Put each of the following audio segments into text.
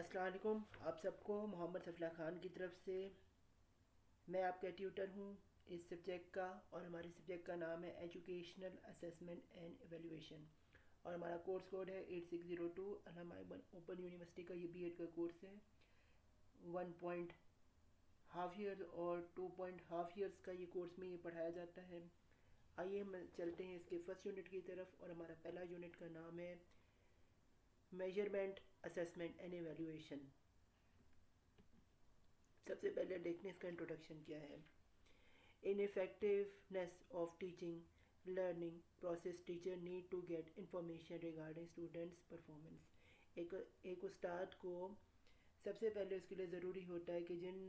अस्सलाम वालेकुम। आप सबको मोहम्मद सफला ख़ान की तरफ से मैं आपका ट्यूटर हूँ इस सब्जेक्ट का, और हमारे सब्जेक्ट का नाम है एजुकेशनल असेसमेंट एंड एवेलुएशन, और हमारा कोर्स कोड है 8602। अल्लामा ओपन यूनिवर्सिटी का ये बीएड का कोर्स है। 1.5 ईयर और 2.5 ईयर्स का ये कोर्स में ये पढ़ाया जाता है। आइए हम चलते हैं इसके फर्स्ट यूनिट की तरफ, और हमारा पहला यूनिट का नाम है मेजरमेंट असेसमेंट एंड एवेलुएशन। सबसे पहले देखने इसका इंट्रोडक्शन क्या है। In effectiveness of teaching learning process teacher need to get information regarding students performance. एक उस्ताद को सबसे पहले उसके लिए ज़रूरी होता है कि जिन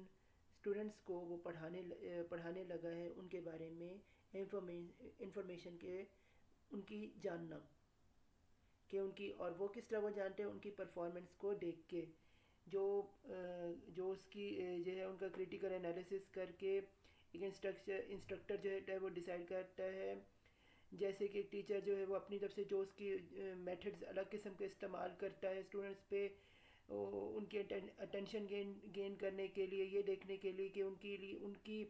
स्टूडेंट्स को वो पढ़ाने लगा है उनके बारे में इंफॉर्मेशन के उनकी जानना, कि उनकी, और वो किस तरह वो जानते हैं उनकी परफॉर्मेंस को देख के, जो उसकी जो है उनका क्रिटिकल एनालिसिस करके एक इंस्ट्रक्टर जो है वो डिसाइड करता है। जैसे कि एक टीचर जो है वो अपनी तरफ से जो उसकी मेथड्स अलग किस्म के इस्तेमाल करता है स्टूडेंट्स पे, उनके अटेंशन गेन करने के लिए, ये देखने के लिए कि उनकी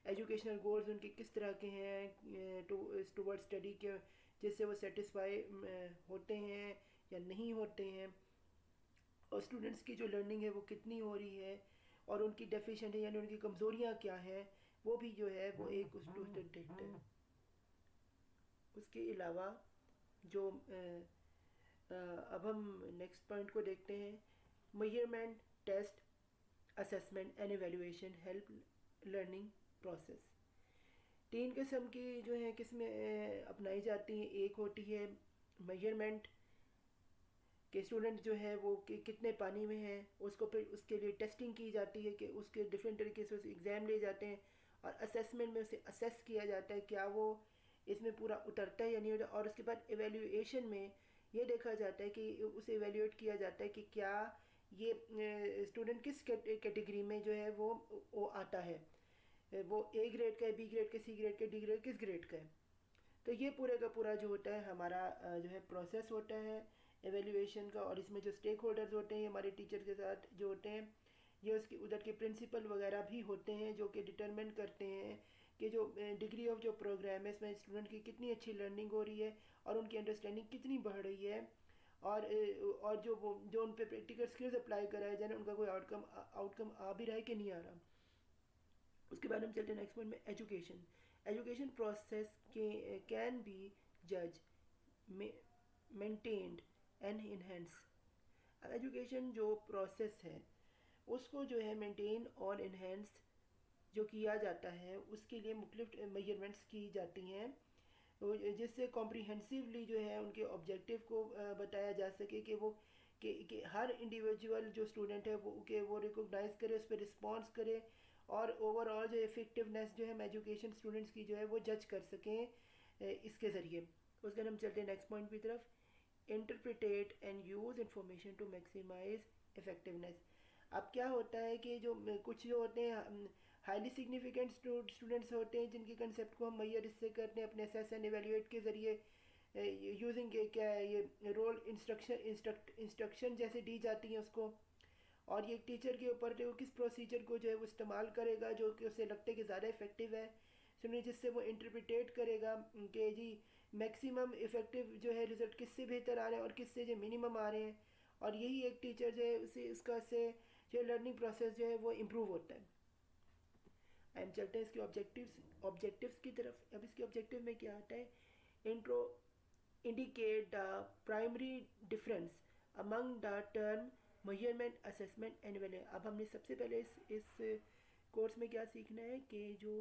एजुकेशनल गोल्स उनके किस तरह के हैं टूवर्ड स्टडी के, जिससे वो सेटिस्फाई होते हैं या नहीं होते हैं, और स्टूडेंट्स की जो लर्निंग है वो कितनी हो रही है, और उनकी डेफिशिएंट है यानी उनकी कमज़ोरियाँ क्या हैं, वो भी जो है वो एक स्टूडेंट देखता है। उसके अलावा जो अब हम नेक्स्ट पॉइंट को देखते हैं। Measurement test assessment and evaluation help learning process. तीन किस्म की जो है किस्में अपनाई जाती हैं। एक होती है मेजरमेंट, कि स्टूडेंट जो है वो कि कितने पानी में है, उसको फिर उसके लिए टेस्टिंग की जाती है, कि उसके डिफरेंट तरीके से उसे एग्ज़ाम लिए जाते हैं, और असेसमेंट में उसे असेस किया जाता है क्या वो इसमें पूरा उतरता है या नहीं उतरता। और उसके बाद एवेल्यूएशन में ये देखा जाता है कि उसे एवेल्यूएट किया जाता है कि क्या ये स्टूडेंट किस कैटेगरी में जो है वो आता है, वो ए ग्रेड का है, बी ग्रेड का, सी ग्रेड का, डी ग्रेड किस ग्रेड का है। तो ये पूरे का पूरा जो होता है हमारा जो है प्रोसेस होता है एवेल्यूएशन का। और इसमें जो स्टेक होल्डर्स होते हैं हमारे टीचर के साथ जो होते हैं, ये उसकी उधर के प्रिंसिपल वगैरह भी होते हैं जो कि डिटरमिन करते हैं कि जो डिग्री ऑफ जो प्रोग्राम है इसमें स्टूडेंट की कितनी अच्छी लर्निंग हो रही है और उनकी अंडरस्टैंडिंग कितनी बढ़ रही है, और जो उन पे प्रैक्टिकल स्किल्स अप्लाई कराए जाए उनका कोई आउटकम आ भी रहा है कि नहीं आ रहा। उसके बाद हम चलते हैं नेक्स्ट पॉइंट में एजुकेशन। एजुकेशन प्रोसेस के कैन बी जज मेंटेन्ड एंड इन्हेंस। एजुकेशन जो प्रोसेस है उसको जो है मेंटेन और इन्हेंस जो किया जाता है उसके लिए मुख्तलिफ मेजरमेंट्स की जाती हैं, जिससे कॉम्प्रिहेंसिवली जो है उनके ऑब्जेक्टिव को बताया जा सके कि वो कि हर इंडिविजुअल जो स्टूडेंट है वो रिकॉग्नाइज करे, उस पर रिस्पॉन्स करे, और ओवरऑल जो इफेक्टिवनेस जो है हम एजुकेशन स्टूडेंट्स की जो है वो जज कर सकें इसके ज़रिए। उसके बाद हम चलते हैं नेक्स्ट पॉइंट की तरफ। Interpret and use information to maximise effectiveness. अब क्या होता है कि जो कुछ जो होते हैं हाईली सिग्निफिकेंट स्टूडेंट्स होते हैं जिनके कंसेप्ट को हम मैयर इससे करते हैं अपने असेस एंड एवेल्यूएट के ज़रिए, यूजिंग क्या है ये रोल इंस्ट्रक्शन जैसे दी जाती हैं उसको, और ये टीचर के ऊपर वो किस प्रोसीजर को जो है वो इस्तेमाल करेगा जो कि उसे लगता है कि ज़्यादा इफेक्टिव है सुनिए, जिससे वो इंटरप्रिटेट करेगा कि जी मैक्सिमम इफेक्टिव जो है रिजल्ट किससे बेहतर आ रहे हैं और किससे जो मिनिमम आ रहे हैं, और यही एक टीचर जो है उसे इसका से जो लर्निंग प्रोसेस जो है वो इम्प्रूव होता है। हम चलते हैं इसके ऑब्जेक्टिव्स की तरफ। अब इसके ऑब्जेक्टिव में क्या आता है। Intro indicate the primary difference among the term measurement assessment and evaluation. अब हमने सबसे पहले इस कोर्स में क्या सीखना है कि जो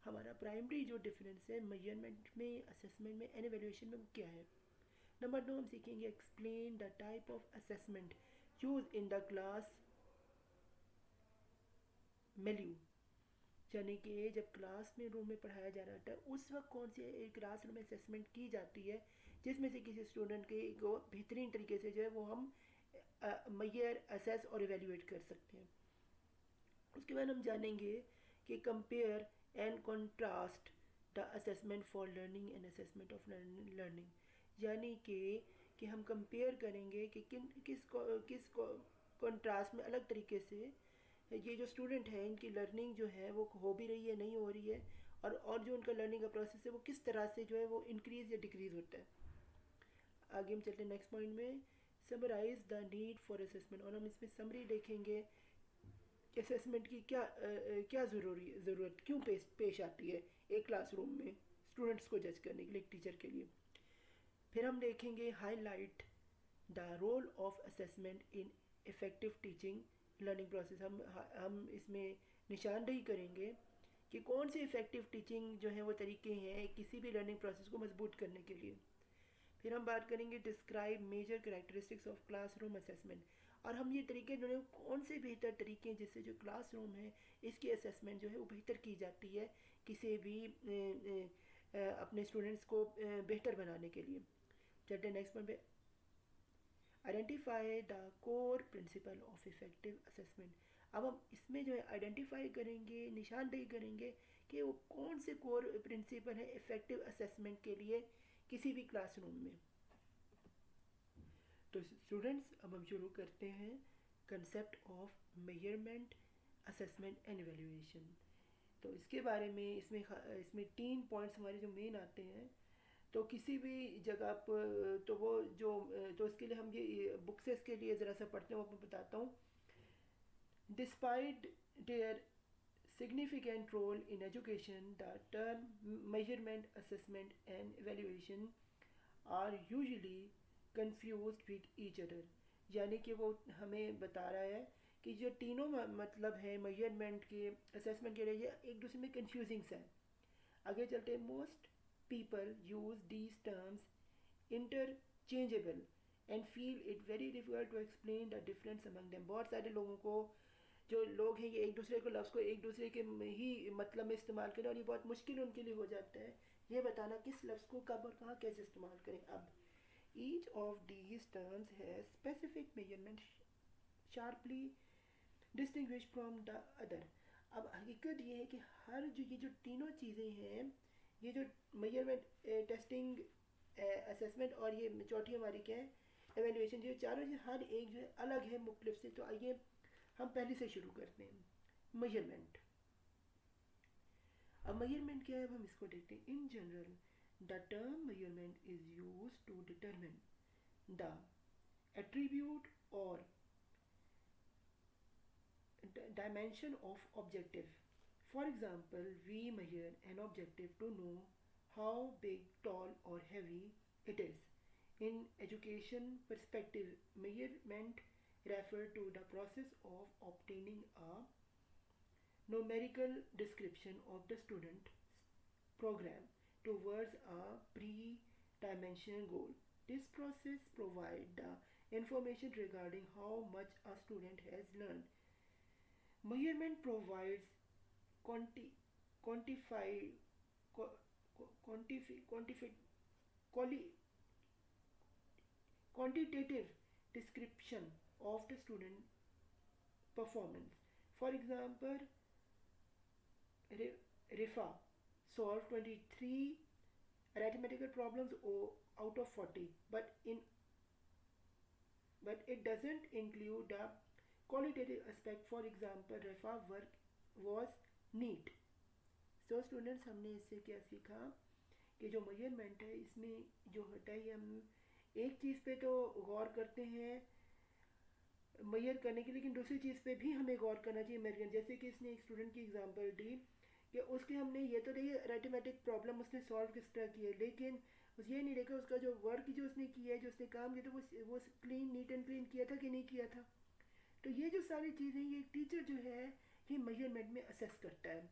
हमारा प्राइमरी जो डिफरेंस है मेजरमेंट में, असेसमेंट में एंड एवेल्यूएशन में, वो क्या है। नंबर 2 हम सीखेंगे explain the type of assessment use in the class मेल्यू, यानी कि जब क्लास में रूम में पढ़ाया जा रहा था उस वक्त कौन सी क्लास रूम में असेसमेंट की जाती है जिसमें से किसी स्टूडेंट के को बेहतरीन तरीके से जो है वो हम मैयर असेस और एवेल्यूएट कर सकते हैं। उसके बाद हम जानेंगे कि compare and contrast the assessment for learning and assessment of learning, यानी कि हम कंपेयर करेंगे कि कंट्रास्ट में अलग तरीके से ये जो स्टूडेंट हैं इनकी लर्निंग जो है वो हो भी रही है नहीं हो रही है, और जो उनका लर्निंग का प्रोसेस है वो किस तरह से जो है वो इंक्रीज़ या डिक्रीज़ होता है। आगे हम चलते हैं नेक्स्ट पॉइंट में, summarise the need for assessment, और हम इसमें समरी देखेंगे कि असेसमेंट की क्या ज़रूरत क्यों पेश आती है एक क्लासरूम में स्टूडेंट्स को जज करने के लिए, एक टीचर के लिए। फिर हम देखेंगे highlight the role of assessment in effective teaching learning process. हम इसमें निशानदेही करेंगे कि कौन से इफ़ेक्टिव टीचिंग जो है वो तरीके हैं किसी भी लर्निंग प्रोसेस को मजबूत करने के लिए। फिर हम बात करेंगे describe major characteristics of classroom assessment, और हम ये तरीके जो है कौन से बेहतर तरीके हैं जिससे जो क्लासरूम है इसकी असेसमेंट जो है वो बेहतर की जाती है किसी भी अपने स्टूडेंट्स को बेहतर बनाने के लिए। चलते नेक्स्ट पॉइंट पे, identify the core principle of effective assessment. अब हम इसमें जो है आइडेंटिफाई करेंगे, निशानदेही करेंगे कि वो कौन से कोर प्रिंसिपल है इफेक्टिव असेसमेंट के लिए किसी भी क्लासरूम में। तो स्टूडेंट्स अब हम शुरू करते हैं concept of measurement, assessment and evaluation. तो इसके बारे में इसमें 3 पॉइंट्स हमारे जो मेन आते हैं। तो किसी भी जगह पर तो वो जो तो इसके लिए हम ये बुक से इसके लिए ज़रा सा पढ़ते हैं, वो मैं बताता हूँ। Despite there significant role in education, the term measurement, assessment and evaluation are usually confused with each other। यानी कि वो हमें बता रहा है कि जो तीनों मतलब है मेजरमेंट के, असेसमेंट के लिए, ये एक दूसरे में कंफ्यूजिंग सा है। आगे चलते हैं, most people use these terms interchangeable and feel it very difficult to explain the difference among them. बहुत सारे लोगों को, जो लोग हैं, ये एक दूसरे को लफ्ज़ को एक दूसरे के ही मतलब में इस्तेमाल करें, और ये बहुत मुश्किल उनके लिए हो जाता है ये बताना किस लफ्ज़ को कब और कहाँ कैसे इस्तेमाल करें। अब ईच ऑफ दीज टर्म्स है specific measurement sharply distinguish from the other. अब हकीकत ये है कि ये जो तीनों चीज़ें हैं, ये जो मेजरमेंट, टेस्टिंग, असेसमेंट और ये चौथी हमारी क्या है, एवेल्यूएशन, ये चारों चीज़ हर एक जो है अलग है मुख्तलिफ से। तो आइए हम पहले से शुरू करते हैं, मेजरमेंट। अब मेजरमेंट क्या है, अब हम इसको देखते हैं। In general the term measurement is use to determine the attribute और dimension of objective. For example, we measure an objective to know how big, tall or heavy it is. In education perspective, measurement refer to the process of obtaining a numerical description of the student program towards a pre-dimensional goal. This process provides the information regarding how much a student has learned. Measurement provides quanti, quantify, quantifi, quantifi, quantitative description of the student performance. For example, Rifa solved 23 arithmetical problems out of 40, but it doesn't include the qualitative aspect. For example, Rifa work was neat. So students, हमने इससे क्या सीखा कि जो measurement है इसमें जो होता है, हम एक चीज़ पे तो गौर करते हैं मेजर करने की, लेकिन दूसरी चीज़ पे भी हमें गौर करना चाहिए मेजर। जैसे कि इसने एक स्टूडेंट की एग्जांपल दी कि उसके हमने ये तो देखिए अरिथमेटिक प्रॉब्लम उसने सॉल्व किस तरह की है, लेकिन ये नहीं देखा उसका जो वर्क जो उसने किया है, जो उसने काम किया था, वो क्लीन, नीट एंड क्लीन किया था कि नहीं किया था। तो ये जो सारी चीज़ें, ये टीचर जो है ये मेजरमेंट में असेस करता है,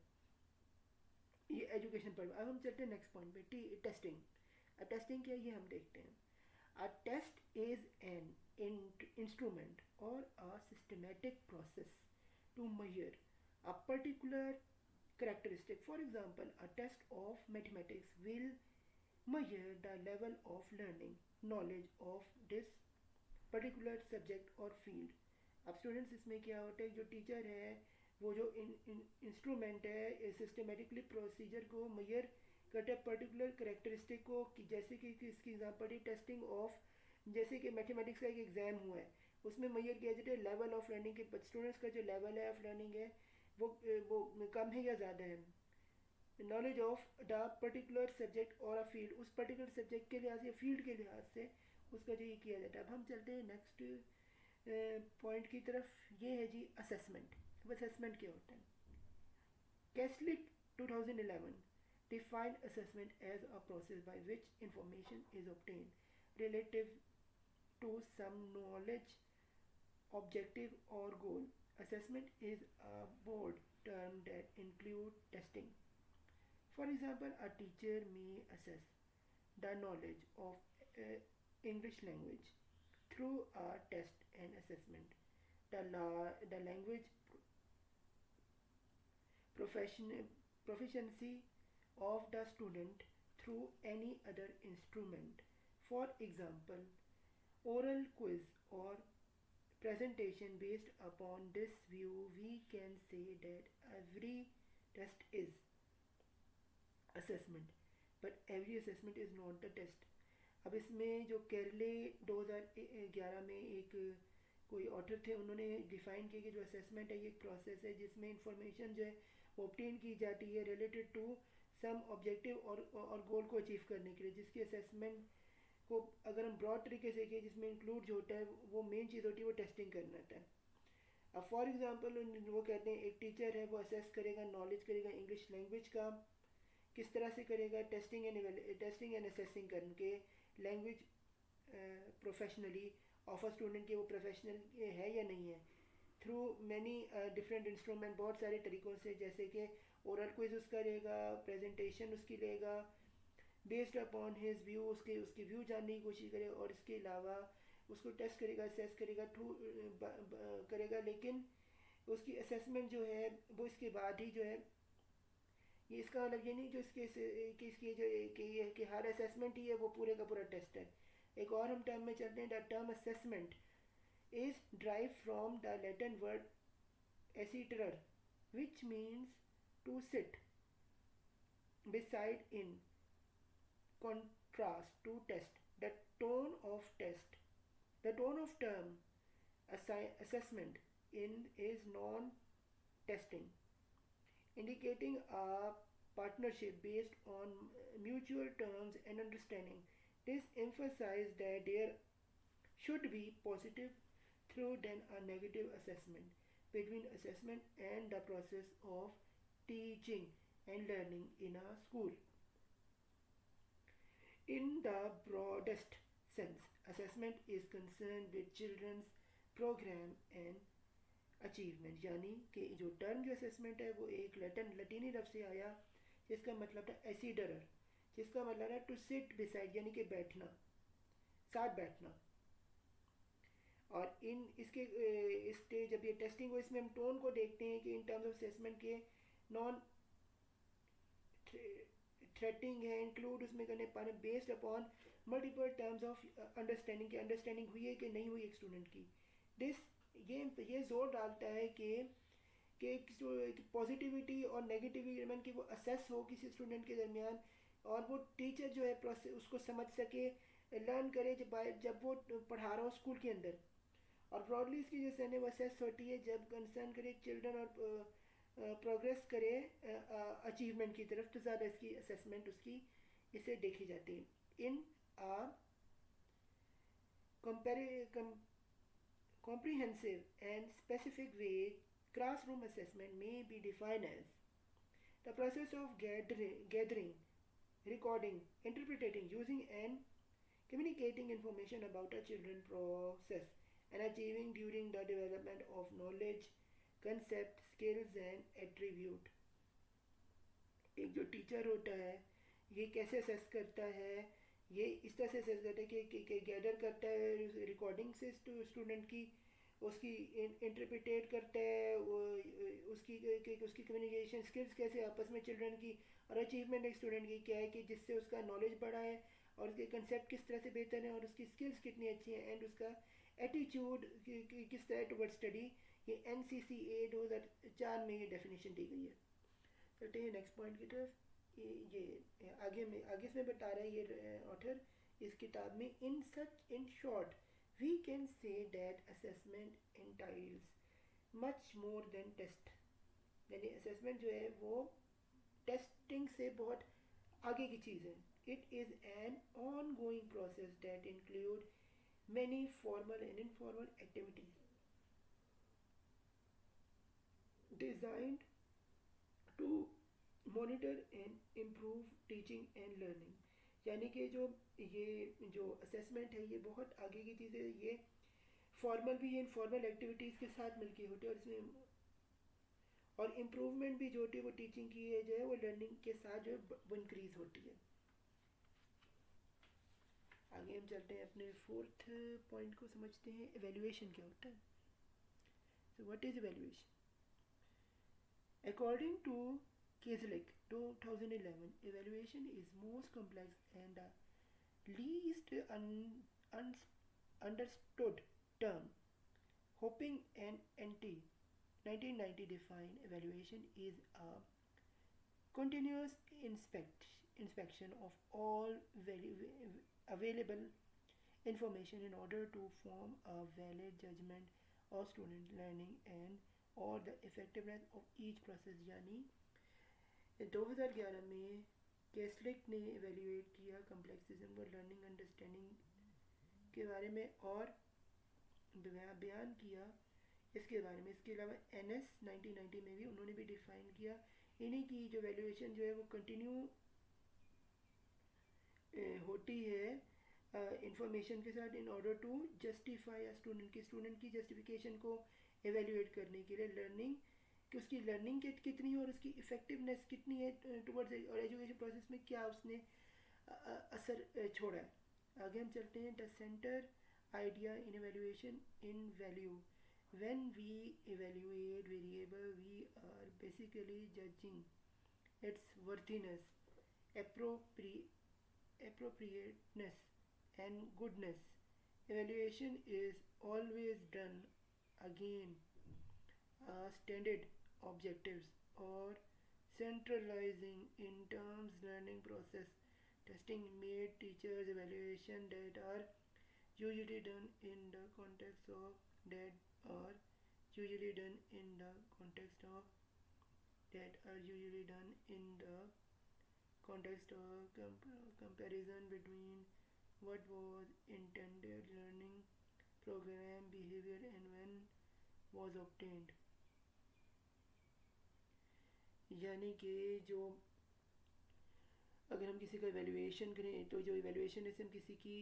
ये एजुकेशन पर। अब हम चलते हैं नेक्स्ट पॉइंट पे, टेस्टिंग। टेस्टिंग क्या है ये हम देखते हैं। A test is an instrument or a systematic process to measure a particular characteristic. For example, a test of mathematics will measure the level of learning knowledge of this particular subject or field. अब students इसमें क्या होता है, जो teacher है वो जो instrument है सिस्टमेटिकली प्रोसीजर को मेजर करते हैं पर्टिकुलर करेक्टरिस्टिक को, कि जैसे कि इसकी एग्जांपल है टेस्टिंग ऑफ, जैसे कि मैथमेटिक्स का एक एग्ज़ाम हुआ है, उसमें मेजर किया जाता है लेवल ऑफ लर्निंग के, स्टूडेंट्स का जो लेवल है ऑफ लर्निंग है वो कम है या ज़्यादा है। Knowledge of the particular subject और अ फील्ड, उस पर्टिकुलर सब्जेक्ट के लिहाज से, फील्ड के लिहाज से उसका जो ये किया जाता है। अब हम चलते हैं नेक्स्ट पॉइंट की तरफ। ये है जी असेसमेंट। अब असेसमेंट क्या होता है? कैसलिट 2011 defined assessment as a process by which information is obtained relative to some knowledge, objective or goal. Assessment is a broad term that include testing. For example, a teacher may assess the knowledge of English language through a test and assessment. The language profession, proficiency of the student through any other instrument. For example, oral quiz or presentation. Based upon this view, we can say that every test is assessment, but every assessment is not the test. अब इसमें जो केरले 2011 में एक कोई author थे, उन्होंने define किया कि जो असेसमेंट है ये एक प्रोसेस है जिसमें इंफॉर्मेशन जो है वो ऑब्टेन की जाती है रिलेटेड टू सम ऑब्जेक्टिव और गोल को अचीव करने के लिए, जिसकी असेसमेंट को अगर हम ब्रॉड तरीके से किए जिसमें इंक्लूड जो होता है वो मेन चीज़ होती है वो टेस्टिंग करना होता है। अब फॉर एग्जांपल वो कहते हैं एक टीचर है वो असेस करेगा, नॉलेज करेगा इंग्लिश लैंग्वेज का। किस तरह से करेगा? टेस्टिंग एंड असेसिंग करके language professionally of a student के वो प्रोफेशनल है या नहीं है, थ्रू मैनी डिफरेंट इंस्ट्रूमेंट, बहुत सारे तरीक़ों से, जैसे कि ओरल क्विज उसका लेगा, प्रेजेंटेशन उसकी लेगा, बेस्ड अपॉन हिज व्यू उसकी व्यू जानने की कोशिश करेगा, और इसके अलावा उसको टेस्ट करेगा, असेस करेगा, थ्रू करेगा। लेकिन उसकी असेसमेंट जो है वो इसके बाद ही जो है, ये इसका मतलब ये नहीं जो इसकी जो कि हर असेसमेंट ही है वो पूरे का पूरा टेस्ट है। एक और हम टर्म में चलते हैं। The term assessment is drive from the Latin word assidere which means to sit beside in contrast to test. The tone of test, the tone of term assessment in is non-testing, indicating a partnership based on mutual terms and understanding. This emphasizes that there should be positive through then a negative assessment between assessment and the process of teaching and learning in a school. In the broadest sense, assessment is concerned with children's program and achievement, यानी कि जो term जो assessment है वो एक लैटिनी लफ्ज़ से आया जिसका मतलब था एसिडरर, जिसका मतलब है टू सिट बिसाइड, यानी कि बैठना, साथ बैठना। और इन इसके जब ये टेस्टिंग हो, इसमें हम टोन को देखते हैं कि इन टर्म्स ऑफ असेसमेंट के नॉन थ्रेटिंग है, इंक्लूड उसमें करने पाने, based upon multiple terms of understanding, की अंडरस्टैंडिंग हुई है कि नहीं हुई एक स्टूडेंट की। दिस ये जोर डालता है कि पॉजिटिविटी और नेगेटिविटी की वो असेस हो किसी स्टूडेंट के दरमियान, और वो टीचर जो है प्रोसेस उसको समझ सके, लर्न करे जब वो पढ़ा रहा हो स्कूल के अंदर। और ब्रॉडली इसकी जो है वो असेस होती है जब कंसर्न करे चिल्ड्रन और प्रोग्रेस करे अचीवमेंट की तरफ, तो ज़्यादा इसकी असेसमेंट उसकी इसे देखी जाती है। इन आ comprehensive and specific way, classroom assessment may be defined as the process of gathering, recording, interpreting, using and communicating information about a children's process and achieving during the development of knowledge, concept, skills and attribute. एक जो teacher होता है ये कैसे assess करता है, ये इस तरह से असेस करता है कि गैदर करता है रिकॉर्डिंग से स्टूडेंट की, उसकी इंटरप्रिटेट करता है, उसकी कम्युनिकेशन स्किल्स कैसे आपस में चिल्ड्रन की, और अचीवमेंट एक स्टूडेंट की क्या है कि जिससे उसका नॉलेज बढ़ा है, और उसके कंसेप्ट किस तरह से बेहतर है, और उसकी स्किल्स कितनी अच्छी हैं, एंड उसका एटीट्यूड किस तरह टुवर्ड स्टडी। ये NCCA 2004 में ये डेफिनेशन दी गई है। चलते हैं नेक्स्ट पॉइंट की तरफ। ये आगे इसमें बता रहा है ये ऑथर इस किताब में, in short We can say that assessment entails much more than test. यानी assessment जो है वो testing से बहुत आगे की चीज़ है. It is an ongoing process that include many formal and informal activities designed to monitor and improve teaching and learning. यानी कि जो assessment है ये बहुत आगे की चीज़ है. ये फॉर्मल भी है, इनफॉर्मल एक्टिविटीज़ के साथ मिलके होते हैं और इसमें और इम्प्रूवमेंट भी जो होती है वो टीचिंग की है जो है वो लर्निंग के साथ जो है वो इंक्रीज होती है. आगे हम चलते हैं अपने फोर्थ पॉइंट को समझते हैं. एवेल्युएशन क्या होता है. So what is evaluation? According to Kislik 2011, evaluation is most complex and least understood term. Hopping and Anti 1990 defined evaluation is a continuous inspection of all available information in order to form a valid judgment of student learning and or the effectiveness of each process. यानी 2011 में केस्लिक ने evaluate किया कम्प्लेक्सिज्म और learning understanding के बारे में और बयान किया इसके बारे में. इसके अलावा NS 1990 में भी उन्होंने भी डिफाइन किया. इन्हीं की जो वैल्यूएशन जो है वो कंटिन्यू होती है इंफॉर्मेशन के साथ in order to justify a student की जस्टिफिकेशन को एवेल्यूएट करने के लिए लर्निंग कि उसकी लर्निंग कितनी है और उसकी इफ़ेक्टिवनेस कितनी है टुवर्ड्स और एजुकेशन प्रोसेस में क्या उसने असर छोड़ा है. आगे हम चलते हैं. The centre idea in evaluation in value. When we evaluate variable, we are basically judging its worthiness, appropriateness, and goodness. Evaluation is always done again standard objectives or centralizing in terms learning process. Testing made teachers evaluation that are usually done in the context of that are usually done in the context of comparison between what was intended learning program behavior and when was obtained. यानी कि जो अगर हम किसी का evaluation करें तो जो इवेल्युएशन है हम किसी की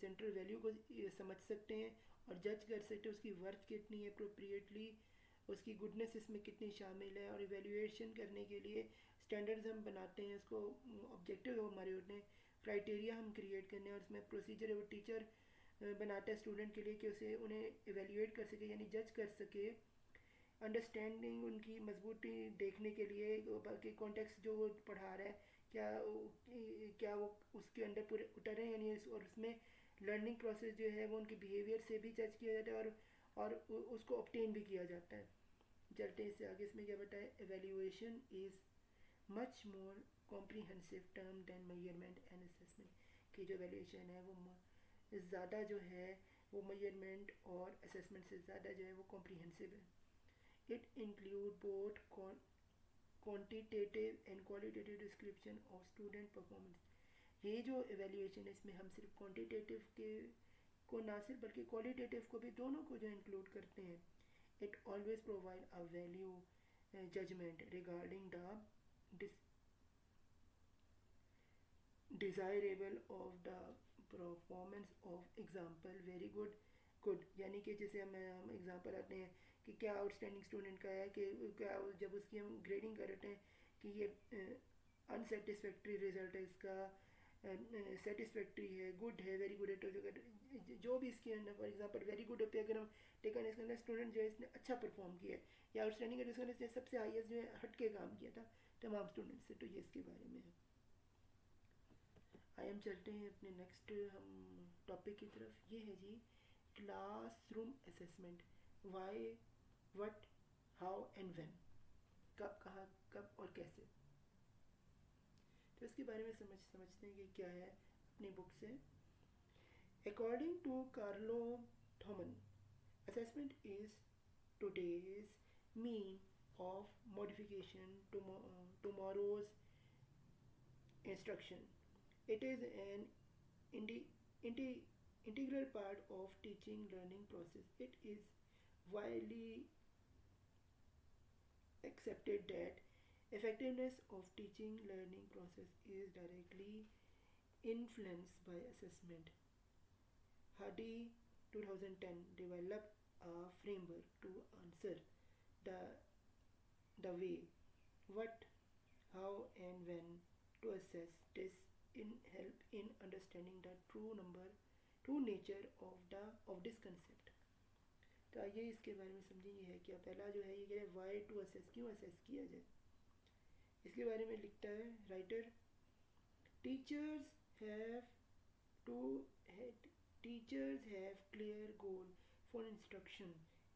सेंट्रल वैल्यू को समझ सकते हैं और जज कर सकते हैं उसकी वर्थ कितनी है अप्रोप्रिएटली, उसकी गुडनेस इसमें कितनी शामिल है. और इवेल्युएशन करने के लिए स्टैंडर्ड्स हम बनाते हैं, उसको ऑब्जेक्टिव हमारे होते हैं, क्राइटेरिया हम क्रिएट करने हैं और उसमें प्रोसीजर है वो टीचर बनाता है स्टूडेंट के लिए कि उसे उन्हें इवेल्युएट कर सके यानी जज कर सके. अंडरस्टैंडिंग उनकी मजबूती देखने के लिए कि कॉन्टेक्स्ट जो वो पढ़ा रहा है क्या वो उसके अंदर पूरे उतर रहे हैं यानी और उसमें लर्निंग प्रोसेस जो है वो उनके बिहेवियर से भी जज किया जाता है और उसको ऑब्टेन भी किया जाता है. चलते हैं इससे आगे. इसमें क्या बताया. Evaluation is much more comprehensive term than measurement and assessment. की जो एवेल्युएशन है वो ज़्यादा जो है वो मेजरमेंट और असेसमेंट से ज़्यादा जो है वो कॉम्प्रीहेंसिव है. It include both quantitative and qualitative description of student performance. ये जो एवेल्युएशन है इसमें हम सिर्फ क्वांटिटेटिव के को ना सिर्फ बल्कि क्वालिटेटिव को भी दोनों को जो इंक्लूड करते हैं. It always provide a value judgement regarding the desirable of the performance of example very good यानी कि जैसे हम एग्जाम्पल आते हैं कि क्या आउटस्टैंडिंग स्टूडेंट का है कि क्या जब उसकी हम ग्रेडिंग करते हैं कि ये अनसेटिस्फैक्ट्री रिजल्ट है इसका, सेटिस्फैक्ट्री है, गुड है, वेरी गुड है. तो जो भी इसके अंदर फॉर एग्जांपल वेरी गुड पे अगर हम टेकन इसके अंदर स्टूडेंट जो है इसने अच्छा परफॉर्म किया है या आउटस्टैंडिंग है इसने सबसे हाईएस्ट जो है हट के काम किया था तमाम स्टूडेंट से. तो ये इसके बारे में है. आइए हम चलते हैं अपने नेक्स्ट हम टॉपिक की तरफ. ये है जी classroom assessment. Why, what, how and when. कब, कहाँ, कब और कैसे. तो इसके बारे में समझते हैं कि क्या है अपनी बुक से. According to Carlo Thoman, assessment is today's mean of modification tomorrow's instruction. It is an indi- inti- integral part of teaching learning process. It is widely accepted that effectiveness of teaching learning process is directly influenced by assessment. Hardy 2010 developed a framework to answer the the way, what, how, and when to assess this in help in understanding the true nature of this concept. तो आइए इसके बारे में समझें। ये है क्या, पहला जो है ये कह रहे हैं वाई टू असेस, क्यों असेस किया जाए। इसके बारे में लिखता है writer, teachers have to teachers have clear goal for instruction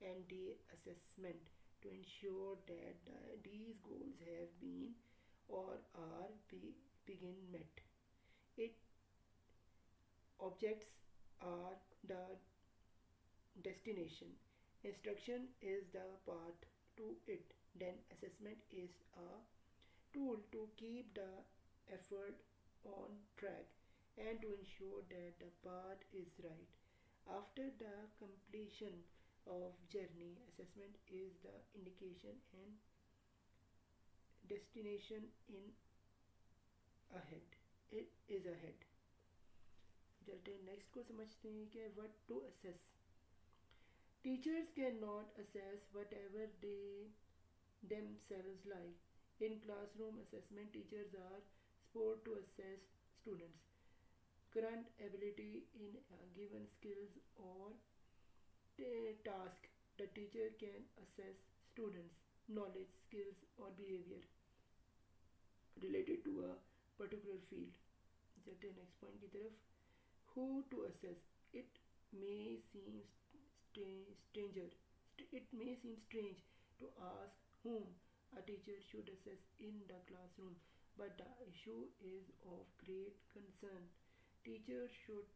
and the assessment to ensure that these goals have been or are begin met. It objects are the destination. Instruction is the path to it. Then assessment is a tool to keep the effort on track and to ensure that the path is right. After the completion of journey, assessment is the indication and destination in ahead. It is ahead. चलते हैं next को समझते हैं कि what to assess. Teachers cannot assess whatever they themselves like. In classroom assessment, teachers are supposed to assess students' current ability in a given skills or task. The teacher can assess students' knowledge, skills, or behavior related to a particular field. चलते हैं next point की तरफ। Who to assess? It may seem stranger. It may seem strange to ask whom a teacher should assess in the classroom, but the issue is of great concern. Teachers should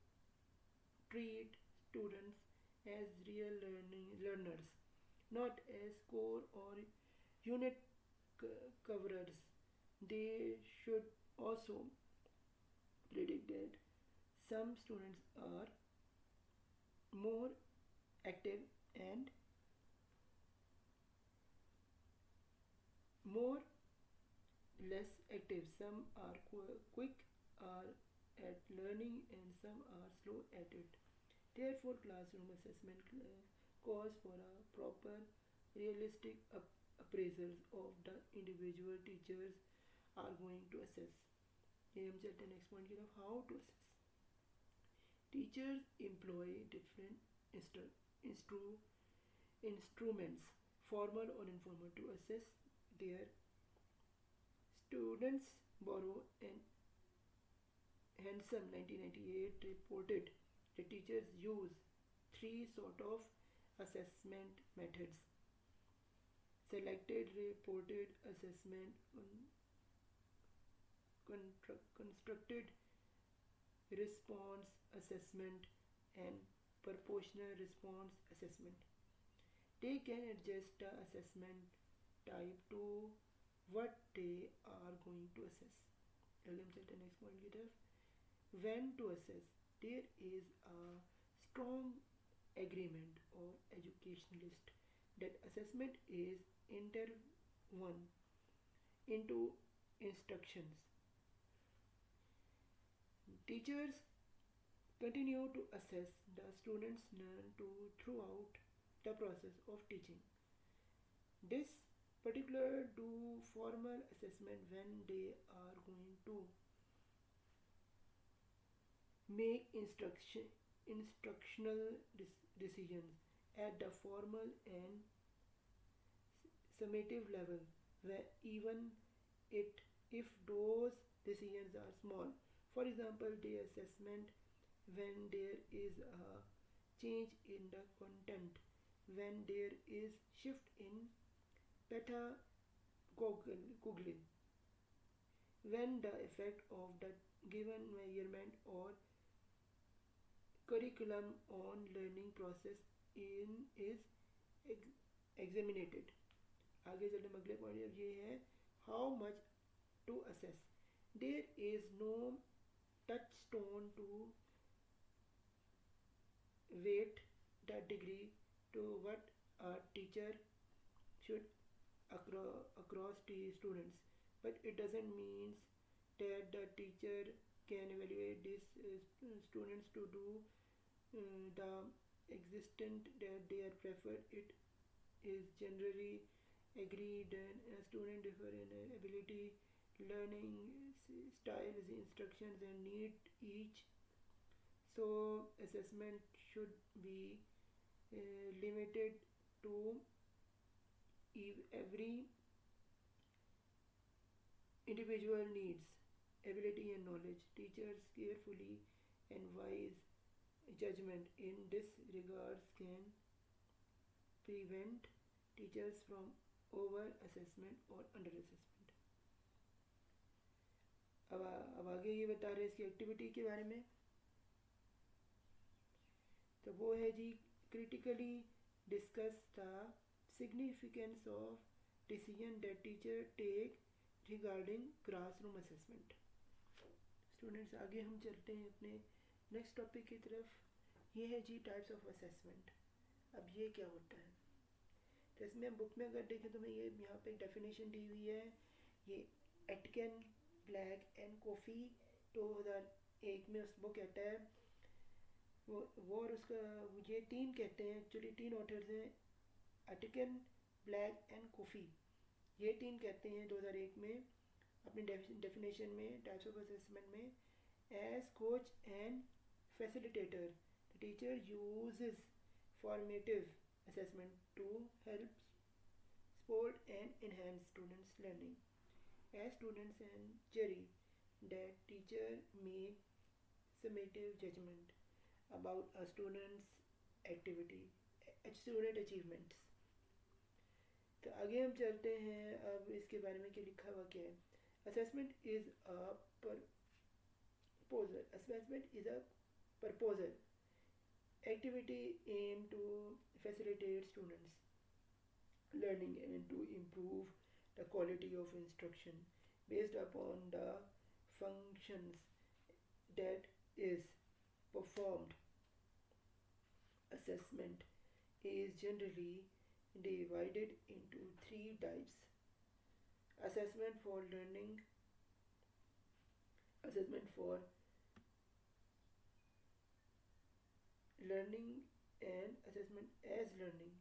treat students as real learners, not as core or unit coverers. They should also predict that some students are more active and more less active. Some are quick are at learning and some are slow at it. Therefore, classroom assessment calls for a proper, realistic appraisals of the individual teachers are going to assess. ये हम चलते हैं next point की तरफ। How to assess. Teachers employ different instruments, formal or informal, to assess their students. Borrow and Handsome 1998 reported that teachers use three sort of assessment methods: selected, reported assessment, constructed response assessment, and proportional response assessment. They can adjust the assessment type to what they are going to assess. Next point, when to assess. There is a strong agreement of educationalists that assessment is interwoven into instructions. Teachers continue to assess the students learn to throughout the process of teaching. This particular do formal assessment when they are going to make instructional decisions at the formal and summative level, where even if those decisions are small. For example, the assessment when there is a change in the content, when there is shift in pedagogy, when the effect of the given measurement or curriculum on learning process in is examined. आगे चलते हम अगले point अब ये है how much to assess. There is no touchstone to weight the degree to what a teacher should across the students, but it doesn't mean that the teacher can evaluate these students to do the existent that they are preferred. It is generally agreed that a student differ in ability, learning styles, instructions, and need each. So assessment should be limited to every individual needs, ability, and knowledge. Teachers carefully and wise judgment in this regards can prevent teachers from over assessment or under assessment. अब आगे ये बता रहे हैं इसकी activity के बारे में. तो वो है जी critically discuss the significance of decision that teacher take regarding classroom assessment. Students आगे हम चलते हैं अपने नेक्स्ट टॉपिक की तरफ. ये है जी टाइप्स ऑफ असेसमेंट. अब ये क्या होता है तो इसमें हम बुक में अगर देखें तो मैं ये यहाँ पे डेफिनेशन दी हुई है. ये एटकिन, ब्लैक एंड कॉफ़ी 2001 में उस वो कहता है वो और उसका ये तीन कहते हैं एक्चुअली तीन ऑथर्स हैं एटकिन, ब्लैक एंड कॉफ़ी. ये तीन कहते हैं 2001 में अपनी डेफिनेशन में टाइप्स ऑफ असेसमेंट में as coach and facilitator the teacher uses formative assessment to help support and enhance students learning. As students and jury, that teacher make summative judgment about a student's activity, student achievements. तो आगे हम चलते हैं. अब इसके बारे में क्या लिखा हुआ क्या है. Assessment is a proposal. Assessment is a proposal activity aimed to facilitate students learning and to improve the quality of instruction based upon the functions that is performed. Assessment is generally divided into three types: assessment for learning, assessment for learning and assessment as learning.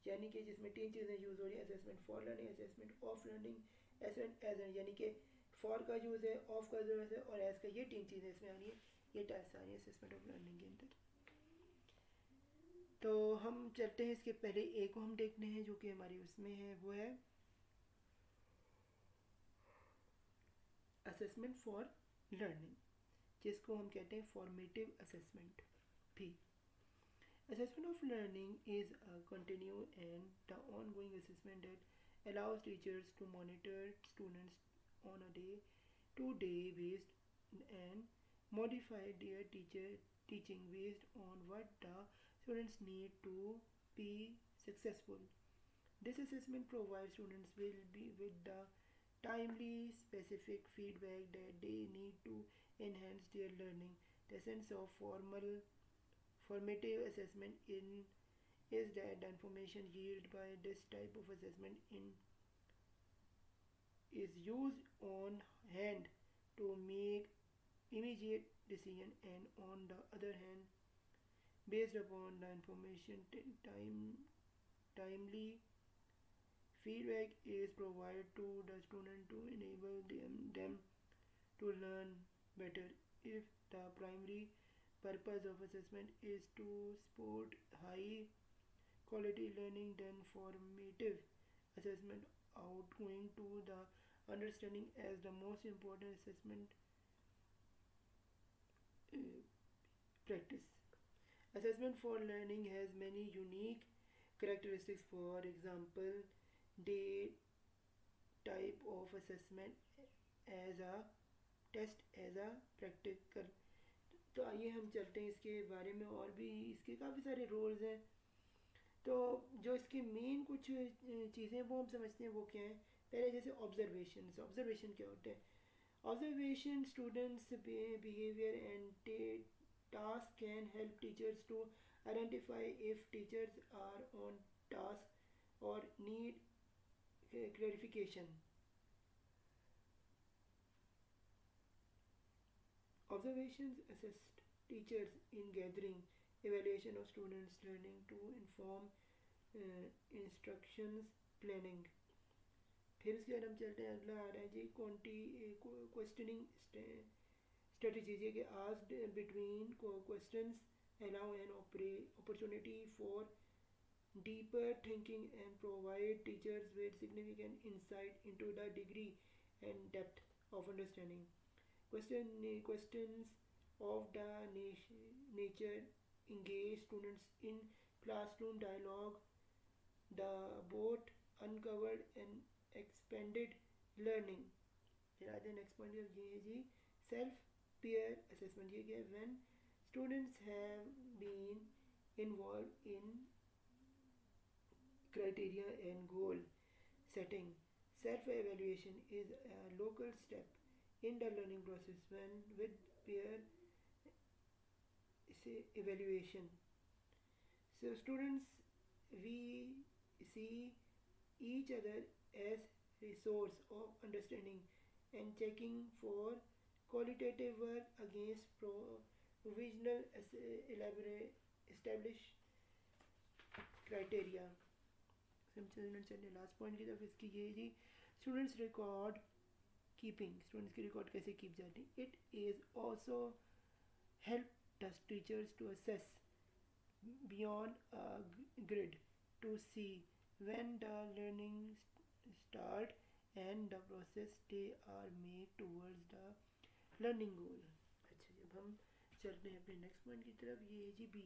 यानी कि जिसमें तीन चीज़ें use हो रही हैं assessment for learning, assessment of learning, assessment as learning. यानी कि फॉर का यूज़ है, ऑफ का यूज़ है और एज का. ये तीन चीज़ें इसमें आ रही है. ये टाइप्स आ रही है असेसमेंट ऑफ लर्निंग के अंदर. तो हम चलते हैं इसके पहले एक को हम देखते हैं जो कि हमारी उसमें है. वो है असेसमेंट फॉर लर्निंग जिसको हम कहते हैं फॉर्मेटिव असेसमेंट भी. Assessment of learning is a continuous and the ongoing assessment that allows teachers to monitor students on a day-to-day basis and modify their teaching based on what the students need to be successful. This assessment provides students with the timely, specific feedback that they need to enhance their learning. The sense of formative assessment is that the information yielded by this type of assessment is used on hand to make immediate decision, and on the other hand, based upon the information timely feedback is provided to the student to enable them to learn better. If the primary purpose of assessment is to support high quality learning, then formative assessment outgoing to the understanding as the most important assessment practice. Assessment for learning has many unique characteristics. For example, the type of assessment as a test as a practical तो आइए हम चलते हैं इसके बारे में, और भी इसके काफ़ी सारे रोल्स हैं। तो जो इसके मेन कुछ चीज़ें वो हम समझते हैं वो क्या है। पहले जैसे ऑब्जर्वेशन, ऑब्जर्वेशन क्या होते हैं? Observation students behaviour and task can help teachers to identify if teachers are on task or need clarification. Observations assist teachers in gathering evaluation of students learning to inform instructions planning. फिर उसके बाद हम चलते हैं, अगला आ रहा है जी questioning strategies, ये कि asked between questions allow an opportunity for deeper thinking and provide teachers with significant insight into the degree and depth of understanding. Questions of the nature engage students in classroom dialogue. The both uncovered and expanded learning. फिर आते हैं next point, ये है जी self peer assessment. ये क्या है? when students have been involved in criteria and goal setting, self evaluation is a local step in the learning process. When with peer evaluation, so students, we see each other as resource of understanding and checking for qualitative work against provisional elaborate established criteria. चलिए last point की तरफ, इसकी ये जी students record keeping, students की record कैसे keep जाती है. It is also help the teachers to assess beyond a grid to see when the learning start and the process they are made towards the learning goal. अच्छा, जब हम चलते हैं अपने नेक्स्ट पॉइंट की तरफ, ये है जी बी,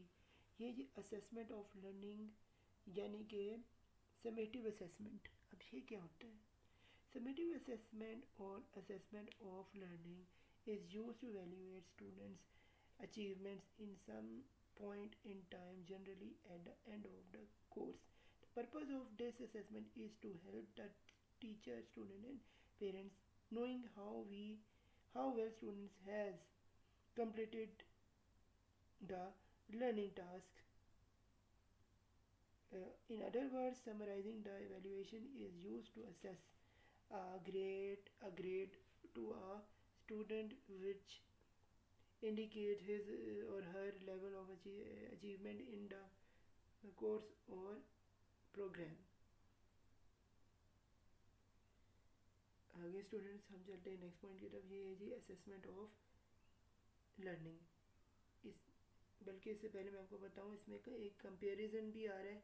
ये जी असेसमेंट ऑफ लर्निंग यानी कि समेटिव असेसमेंट. अब ये क्या होता है? समेटिव असेसमेंट और assessment of learning is used to evaluate students' achievements in some point in time, generally at the end of the course. The purpose of this assessment is to help the teacher, student, and parents knowing how well students has completed the learning task. In other words, summarizing the evaluation is used to assess a grade to a student, which indicate his or her level of achievement in the course or program. आगे students हम चलते हैं next point की तरफ, ये है जी assessment of learning. इस बल्कि इससे पहले मैं आपको बताऊं, इसमें एक कंपैरिजन भी आ रहा है,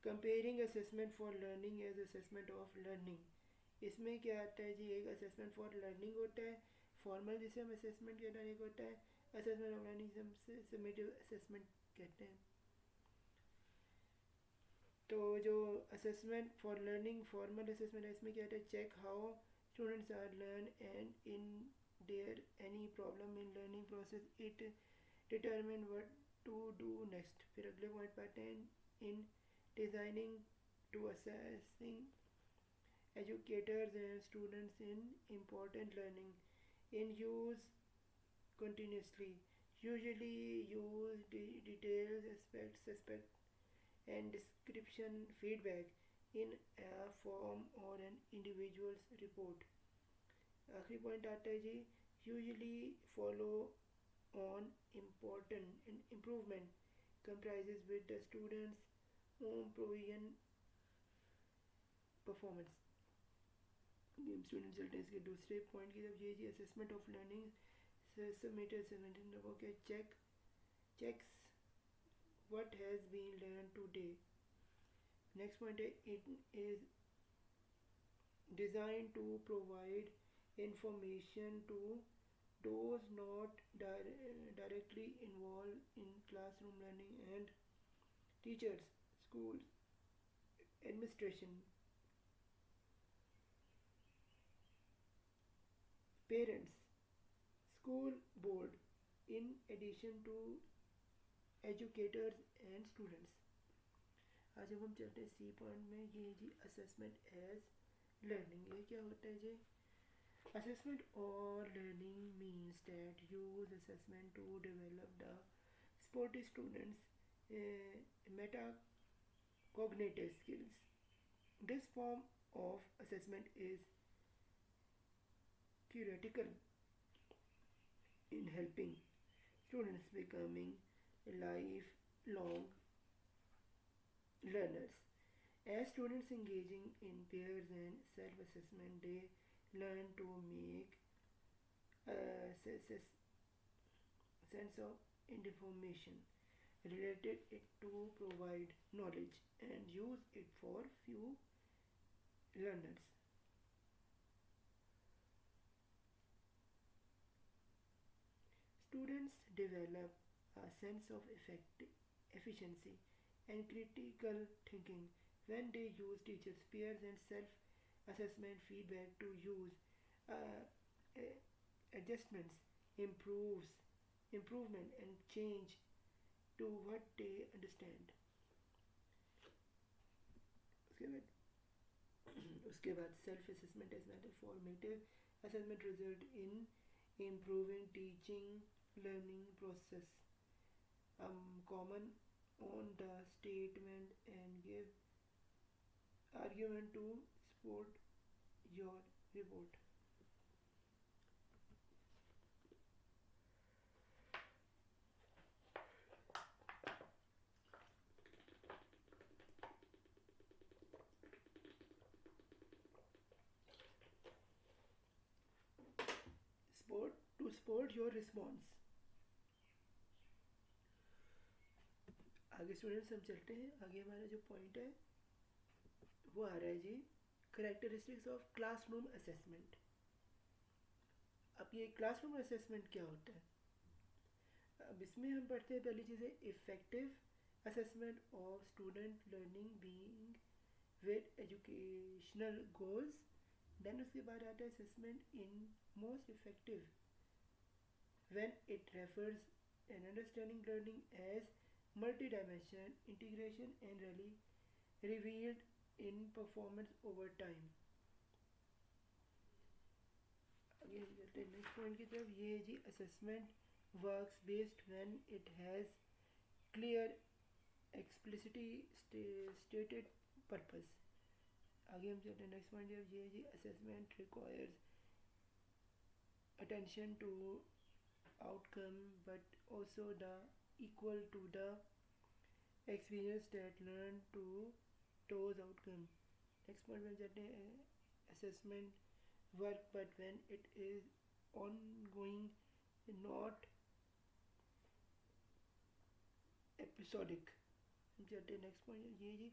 comparing assessment for learning as assessment of learning. इसमें क्या आता है जी, एक असेसमेंट फॉर लर्निंग होता है फॉर्मल, जिसे हम असेसमेंट कहते हैं, एक होता है असेसमेंट ऑफ लर्निंग जिसे हम समेटिव असेसमेंट कहते हैं. तो जो assessment for learning formal assessment है, इसमें क्या होता है, check how students are learn and in there any problem in learning process, it determine what to do next. फिर अगले पॉइंट पर आते हैं, in designing to assessing educators and students in important learning in use continuously, usually use details aspect and description feedback in a form or an individual's report. आखिरी point आता है जी, usually follow on important improvement comprises with the students own provision performance. Student चलते हैं इसके दूसरे point की तरफ, ये जी assessment of learning summative assessment वो क्या checks what has been learn today. Next point है, it is design to provide information to those not directly involved in classroom learning and teachers, schools, administration, parents, school board, in addition to educators and students. आज अब हम चलते हैं C point में, ये जी assessment as learning. ये क्या होता है जी? Assessment or learning means that use assessment to develop the sporty students' metacognitive skills. This form of assessment is theoretical in helping students becoming lifelong learners. As students engaging in peers and self-assessment, they learn to make a sense of information related it to provide knowledge and use it for few learners. Students develop a sense of efficiency and critical thinking when they use teachers, peers, and self-assessment feedback to use uh, adjustments, improvement, and change to what they understand. उसके बाद self assessment is not a formative assessment result in improving teaching learning process. Common on the statement and give argument to support your report. Support your response. आगे students हम चलते हैं। आगे हमारा जो point है वो आ रहा है जी, करेक्टरिस्टिक्स ऑफ क्लासरूम असेसमेंट। अब ये क्लासरूम असेसमेंट क्या होता है? अब इसमें हम पढ़ते हैं पहली चीज़ है effective assessment of student learning being with educational goals. Then उसके बाद आता है assessment in most effective when it refers an understanding learning as multi-dimensional integration and really revealed in performance over time. आगे हम चलते हैं नेक्स्ट पॉइंट की तरफ। ये है जी assessment works based when it has clear explicitly stated purpose. आगे हम चलते हैं नेक्स्ट पॉइंट। ये है जी assessment requires attention to outcome but also the equal to the experience that learn to those outcome. Next point में जाते हैं assessment work but when it is ongoing not episodic. हम जाते हैं next point। ये जी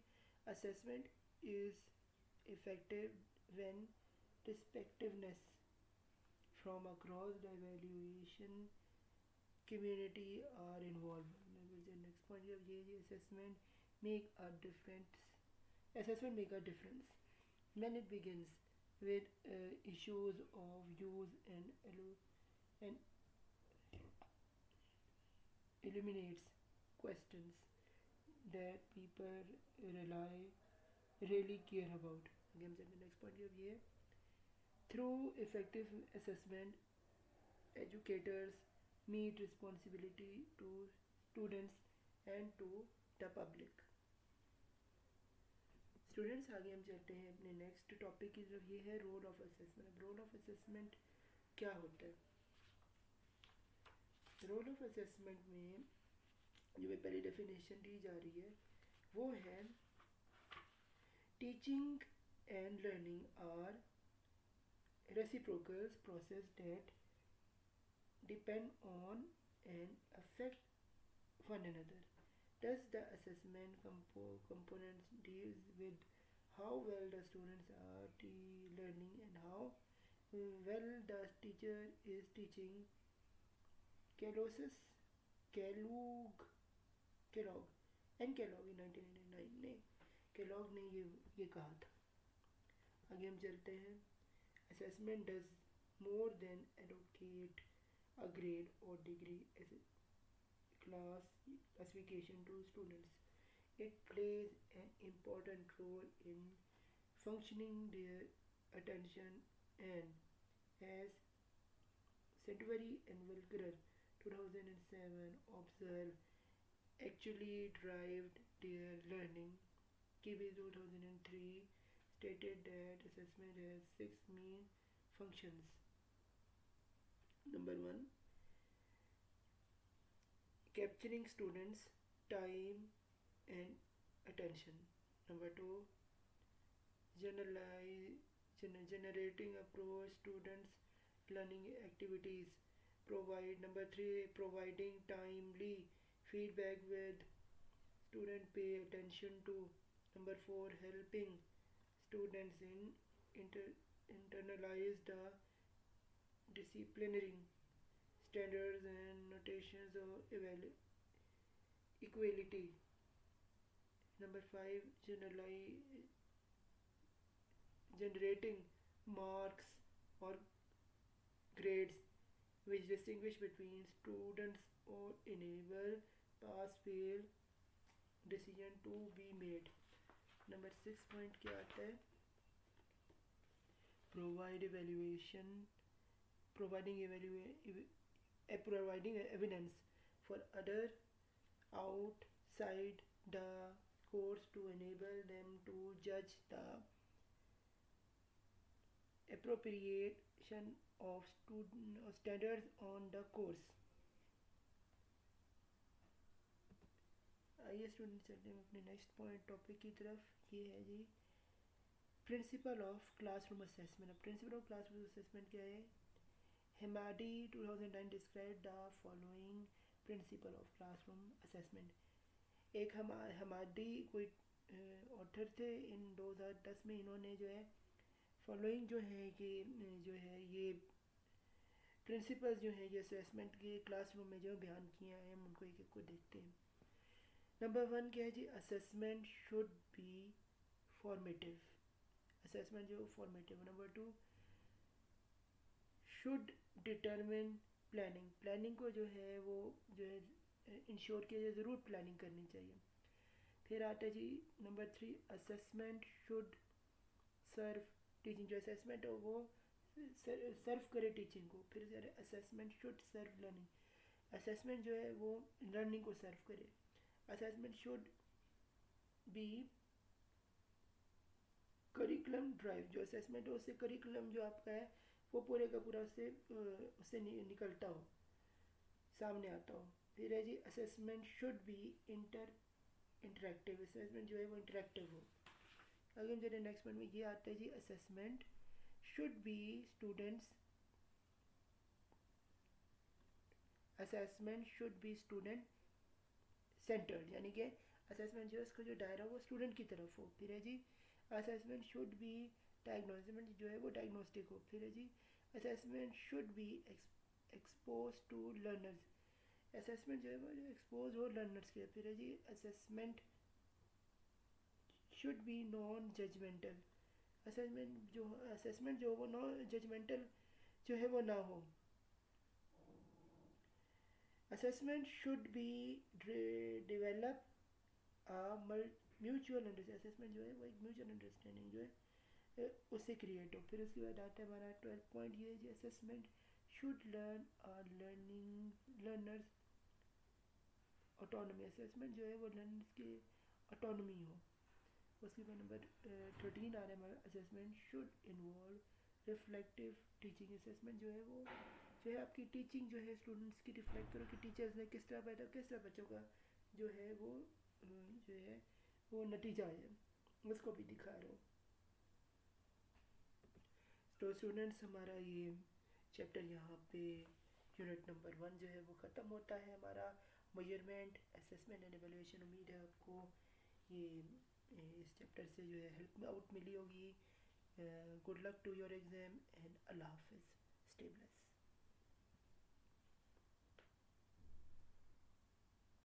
assessment is effective when respectiveness from across the evaluation community are involved. Next point of ये assessment make a difference. Assessment make a difference when it begins with issues of use and eliminates questions that people really care about. Again, the next point of ये through effective assessment, educators meet responsibility to students and to the public. Students आगे हम चलते हैं अपने next topic की तरफ। ये है role of assessment. Role of assessment क्या होता है? रोल ऑफ असेसमेंट में जो पहली डेफिनेशन दी जा रही है वो है teaching and learning are reciprocal process that depend on and affect one another. Thus, the assessment components deals with how well the students are learning and how well the teacher is teaching. Kellogg in 1999 ने Kellogg ने ये कहा था। आगे हम चलते हैं। Assessment does more than allocate a grade or degree as a classification to students. It plays an important role in functioning their attention and as Century and Wilker 2007 observed actually derived their learning. Kiwi 2003 stated that assessment has six main functions. Number one, capturing students' time and attention. Number two, generating approach students' learning activities. Number three, providing timely feedback with student pay attention to. Number four, helping students in internalize the disciplinary standards and notations of equality. Number five, generating marks or grades which distinguish between students or enable pass fail decision to be made. Number 6 point क्या आता है? Providing evidence for other outside the course to enable them to judge the appropriation of standards on the course. आइए student चलते हैं अपने next point topic की तरफ. ये है जी प्रिंसिपल ऑफ क्लासरूम असेसमेंट. अब प्रिंसिपल ऑफ क्लासरूम असेसमेंट क्या है? Hemadi 2009 describe the following principle of classroom assessment. एक हमाडी कोई ऑथर थे इन 2010 में. इन्होंने जो है फॉलोइंग जो है कि जो है ये प्रिंसिपल्स जो है ये असेसमेंट के क्लासरूम में जो बयान किए हैं हम उनको एक एक को देखते हैं. नंबर 1 क्या है जी? Assessment should be formative. Assessment जो formative. Number 2 should determine planning. Planning को जो है वो जो है इंश्योर किया जाए, ज़रूर प्लानिंग करनी चाहिए. फिर आता है जी number 3 assessment should serve teaching. जो असेसमेंट हो वो सर्व करे टीचिंग को. फिर assessment should serve learning. Assessment जो है वो लर्निंग को सर्व करे. Assessment should be curriculum drive. जो असेसमेंट हो उससे करिकुलम जो आपका है वो पूरे का पूरा उससे निकलता हो, सामने आता हो. फिर है जी assessment should be interactive. Assessment जो है वो इंटरेक्टिव हो. आगे हम चलिए नेक्स्ट पॉइंट में. ये आता है जी assessment should be students. Assessment should be student centred, यानी कि असेसमेंट जो है उसका जो दायरा वो स्टूडेंट की तरफ हो. फिर है जी असेसमेंट शुड बी डायग्नोस्टिक. जो है वो डायग्नोस्टिक हो. फिर है जी assessment should be expose to learners. Assessment जो है वो एक्सपोज हो लर्नर्स के. फिर है जी assessment should be non judgemental. Assessment जो वो नॉन जजमेंटल जो है वो ना हो. Assessment should be develop mutual understanding. Assessment जो है वो एक म्यूचुअल अंडरस्टैंडिंग जो है उससे क्रिएट हो. फिर उसके बाद आता है हमारा 12 पॉइंट. ये है जी assessment should learners autonomy. Assessment जो है वो लर्नर्स की ऑटोनॉमी हो. उसके बाद नंबर 13 आ रहा है हमारा assessment should involve reflective teaching. Assessment जो है वो जो है आपकी टीचिंग जो है स्टूडेंट्स की रिफ्लेक्ट करो कि टीचर्स ने किस तरह बच्चों का जो है वो नतीजा है उसको भी दिखा रहे हो. तो स्टूडेंट्स हमारा ये चैप्टर यहाँ पे यूनिट नंबर 1 जो है वो ख़त्म होता है हमारा. Measurement, assessment and evaluation. उम्मीद है आपको ये इस चैप्टर से जो है हेल्प आउट मिली होगी. Good luck to your exam and अल्लाह हाफिज़. Stay blessed.